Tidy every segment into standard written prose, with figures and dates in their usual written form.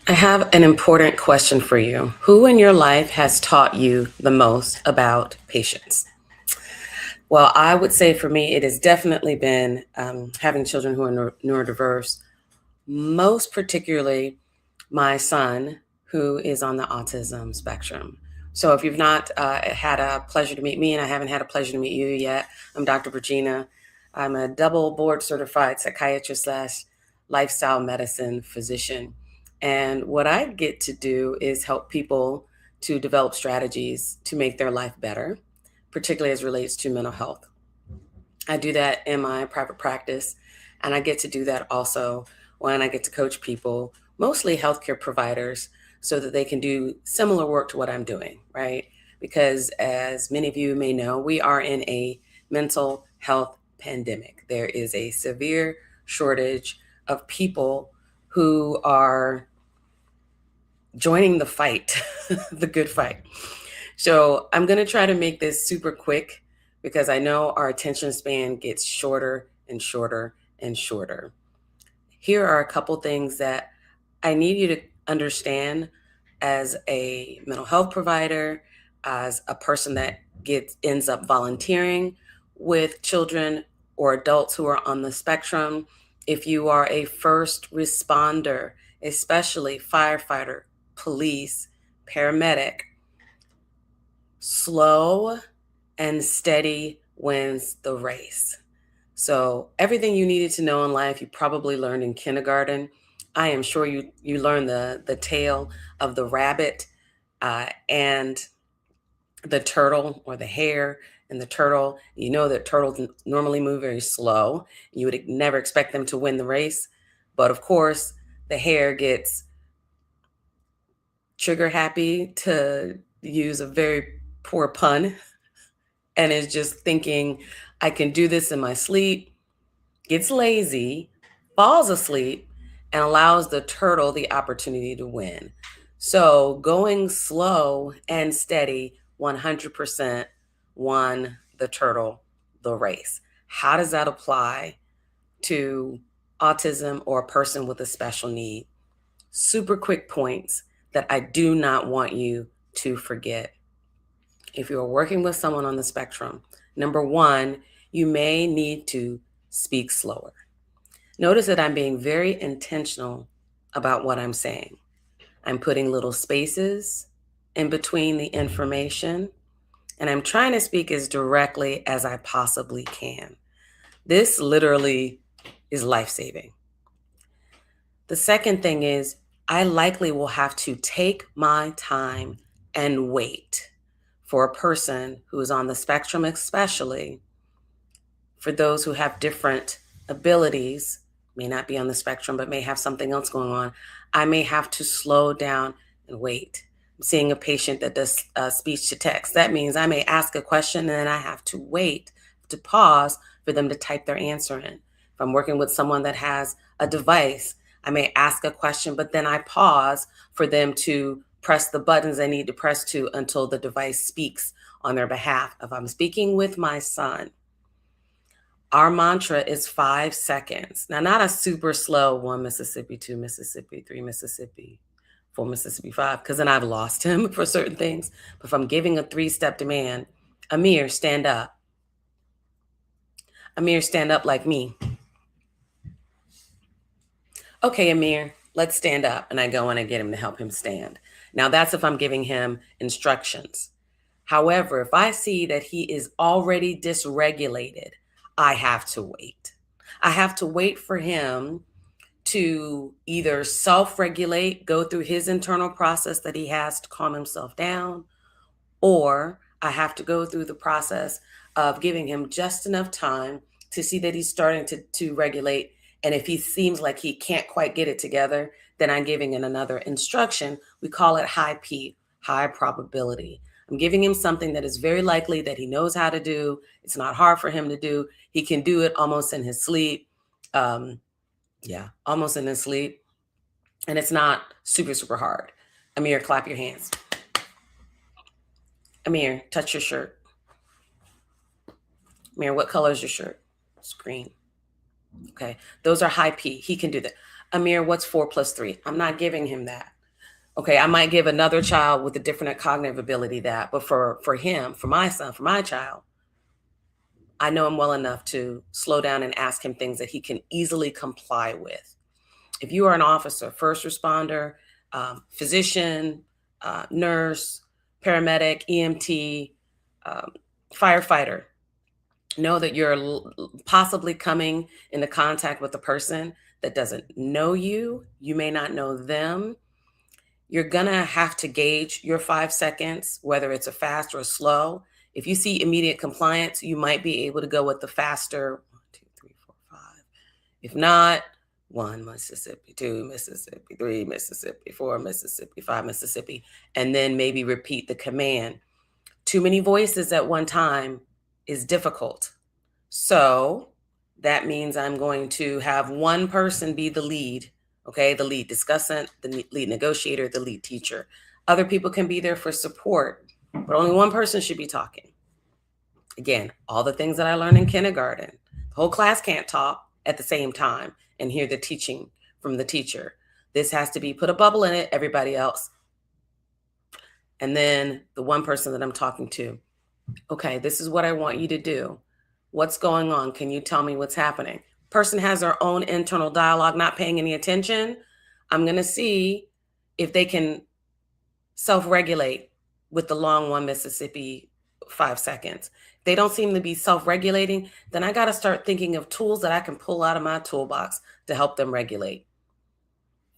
I have an important question for you. Who in your life has taught you the most about patience? Well, I would say for me, it has definitely been having children who are neurodiverse, most particularly my son, who is on the autism spectrum. So, if you've not had a pleasure to meet me, and I haven't had a pleasure to meet you yet, I'm Dr. Virginia. I'm a double board certified psychiatrist slash lifestyle medicine physician. And what I get to do is help people to develop strategies to make their life better, particularly as relates to mental health. I do that in my private practice, and I get to do that also when I get to coach people, mostly healthcare providers, so that they can do similar work to what I'm doing, right? Because as many of you may know, we are in a mental health pandemic. There is a severe shortage of people who are joining the fight, the good fight. So I'm going to try to make this super quick because I know our attention span gets shorter and shorter and shorter. Here are a couple things that I need you to understand as a mental health provider, as a person that ends up volunteering with children or adults who are on the spectrum. If you are a first responder, especially firefighter, police, paramedic, slow and steady wins the race. So everything you needed to know in life, you probably learned in kindergarten. I am sure you learned the tale of the rabbit and the turtle, or the hare and the turtle. You know that turtles normally move very slow. You would never expect them to win the race, but of course, the hare gets trigger happy, to use a very poor pun, and is just thinking, I can do this in my sleep, gets lazy, falls asleep, and allows the turtle the opportunity to win. So going slow and steady 100% won the turtle the race. How does that apply to autism or a person with a special need? Super quick points that I do not want you to forget. If you're working with someone on the spectrum, number one, you may need to speak slower. Notice that I'm being very intentional about what I'm saying. I'm putting little spaces in between the information, and I'm trying to speak as directly as I possibly can. This literally is life saving. The second thing is, I likely will have to take my time and wait for a person who is on the spectrum, especially for those who have different abilities, may not be on the spectrum, but may have something else going on. I may have to slow down and wait. I'm seeing a patient that does speech to text. That means I may ask a question and then I have to wait, to pause for them to type their answer in. If I'm working with someone that has a device, I may ask a question, but then I pause for them to press the buttons I need to press to until the device speaks on their behalf. If I'm speaking with my son, our mantra is 5 seconds. Now, not a super slow one Mississippi, two Mississippi, three Mississippi, four Mississippi, five, because then I've lost him for certain things. But if I'm giving a 3-step demand, Amir, stand up. Amir, stand up like me. Okay, Amir, let's stand up. And I go in and get him to help him stand. Now, that's if I'm giving him instructions. However, if I see that he is already dysregulated, I have to wait. I have to wait for him to either self regulate, go through his internal process that he has to calm himself down, or I have to go through the process of giving him just enough time to see that he's starting to regulate. And if he seems like he can't quite get it together, then I'm giving him another instruction. We call it high P, high probability. I'm giving him something that is very likely that he knows how to do. It's not hard for him to do. He can do it almost in his sleep. Almost in his sleep. And it's not super, super hard. Amir, clap your hands. Amir, touch your shirt. Amir, what color is your shirt? It's green. Okay. Those are high P. He can do that. Amir, what's 4 plus 3? I'm not giving him that. Okay, I might give another child with a different cognitive ability that, but for him, for my son, for my child, I know him well enough to slow down and ask him things that he can easily comply with. If you are an officer, first responder, physician, nurse, paramedic, EMT, um, firefighter, know that you're possibly coming into contact with a person that doesn't know you. You may not know them. You're gonna have to gauge your 5 seconds, whether it's a fast or a slow. If you see immediate compliance, you might be able to go with the faster 1, 2, 3, 4, 5. If not, 1 Mississippi, 2 Mississippi, 3 Mississippi, 4 Mississippi, 5 Mississippi, and then maybe repeat the command. Too many voices at one time is difficult. So that means I'm going to have one person be the lead, okay? The lead discussant, the lead negotiator, the lead teacher. Other people can be there for support, but only one person should be talking. Again, all the things that I learned in kindergarten. The whole class can't talk at the same time and hear the teaching from the teacher. This has to be put a bubble in it, everybody else. And then the one person that I'm talking to, okay, this is what I want you to do. What's going on? Can you tell me what's happening? Person has their own internal dialogue, not paying any attention. I'm going to see if they can self-regulate with the long 1 Mississippi 5 seconds. If they don't seem to be self-regulating, then I got to start thinking of tools that I can pull out of my toolbox to help them regulate.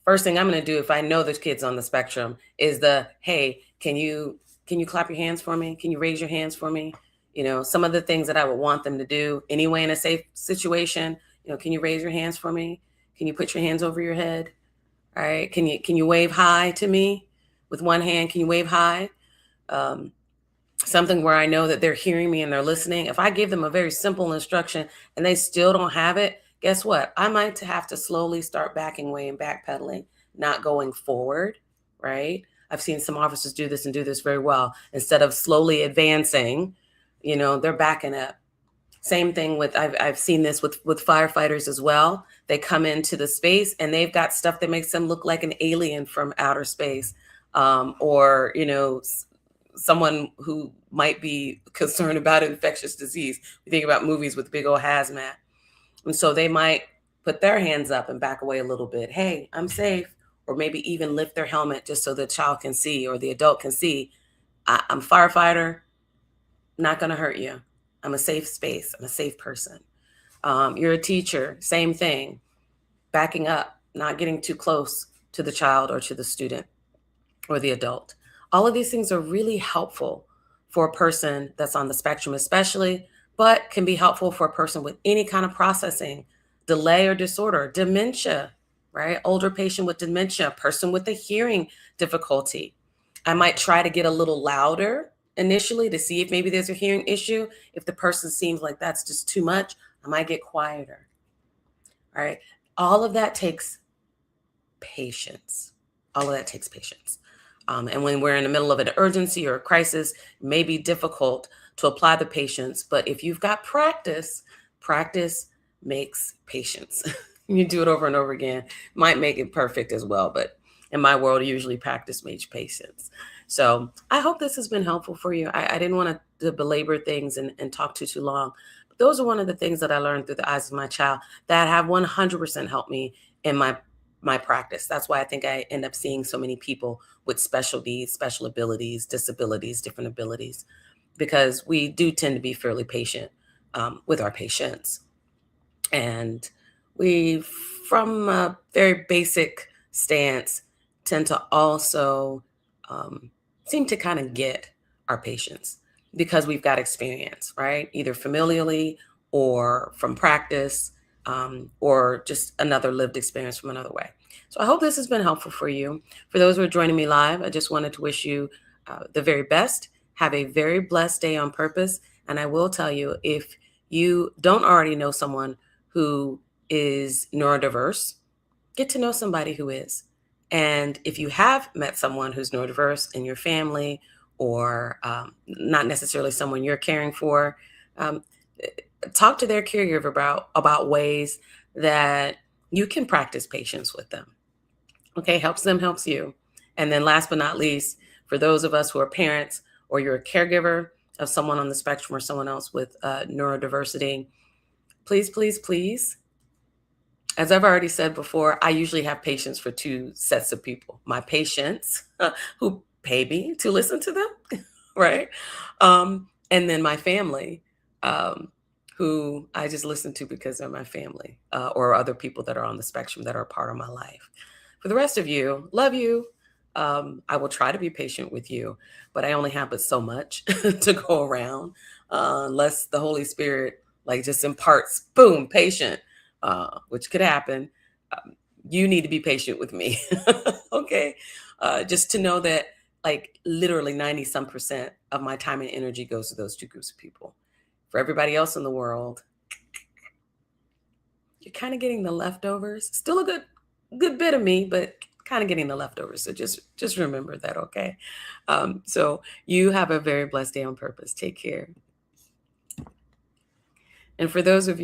First thing I'm going to do if I know there's kids on the spectrum is hey, can you clap your hands for me? Can you raise your hands for me? Some of the things that I would want them to do anyway in a safe situation. Can you raise your hands for me? Can you put your hands over your head? All right. Can you wave hi to me with one hand? Can you wave hi? Something where I know that they're hearing me and they're listening. If I give them a very simple instruction and they still don't have it, guess what? I might have to slowly start backing away and backpedaling, not going forward, right? I've seen some officers do this and do this very well. Instead of slowly advancing, they're backing up. Same thing with, I've seen this with firefighters as well. They come into the space and they've got stuff that makes them look like an alien from outer space, or someone who might be concerned about infectious disease. We think about movies with big old hazmat. And so they might put their hands up and back away a little bit. Hey, I'm safe. Or maybe even lift their helmet just so the child can see or the adult can see, I'm a firefighter, not going to hurt you. I'm a safe space. I'm a safe person. You're a teacher, same thing. Backing up, not getting too close to the child or to the student or the adult. All of these things are really helpful for a person that's on the spectrum especially, but can be helpful for a person with any kind of processing delay or disorder, dementia, right? Older patient with dementia, person with a hearing difficulty. I might try to get a little louder initially to see if maybe there's a hearing issue. If the person seems like that's just too much, I might get quieter. All right. All of that takes patience. And when we're in the middle of an urgency or a crisis, it may be difficult to apply the patience. But if you've got practice makes patience. You do it over and over again, might make it perfect as well. But in my world, usually practice makes patience. So I hope this has been helpful for you. I didn't want to belabor things and talk too long. But those are one of the things that I learned through the eyes of my child that have 100% helped me in my practice. That's why I think I end up seeing so many people with special needs, special abilities, disabilities, different abilities, because we do tend to be fairly patient with our patients. And we, from a very basic stance, tend to also seem to kind of get our patients because we've got experience, right? Either familially or from practice, or just another lived experience from another way. So I hope this has been helpful for you. For those who are joining me live, I just wanted to wish you the very best. Have a very blessed day on purpose. And I will tell you, if you don't already know someone who is neurodiverse, get to know somebody who is. And if you have met someone who's neurodiverse in your family, or not necessarily someone you're caring for, talk to their caregiver about ways that you can practice patience with them. Okay, helps them, helps you. And then last but not least, for those of us who are parents or you're a caregiver of someone on the spectrum or someone else with neurodiversity, please, please, please, as I've already said before, I usually have patience for two sets of people. My patients who pay me to listen to them, right? And then my family, um, who I just listen to because they're my family, or other people that are on the spectrum that are a part of my life. For the rest of you, love you. I will try to be patient with you, but I only have but so much to go around, unless the Holy Spirit like just imparts, boom, patient, which could happen. Um, you need to be patient with me, okay? Just to know that like literally 90 some percent of my time and energy goes to those two groups of people. For everybody else in the world, you're kind of getting the leftovers. Still a good bit of me, but kind of getting the leftovers. So just remember that, okay? So you have a very blessed day on purpose. Take care. And for those of you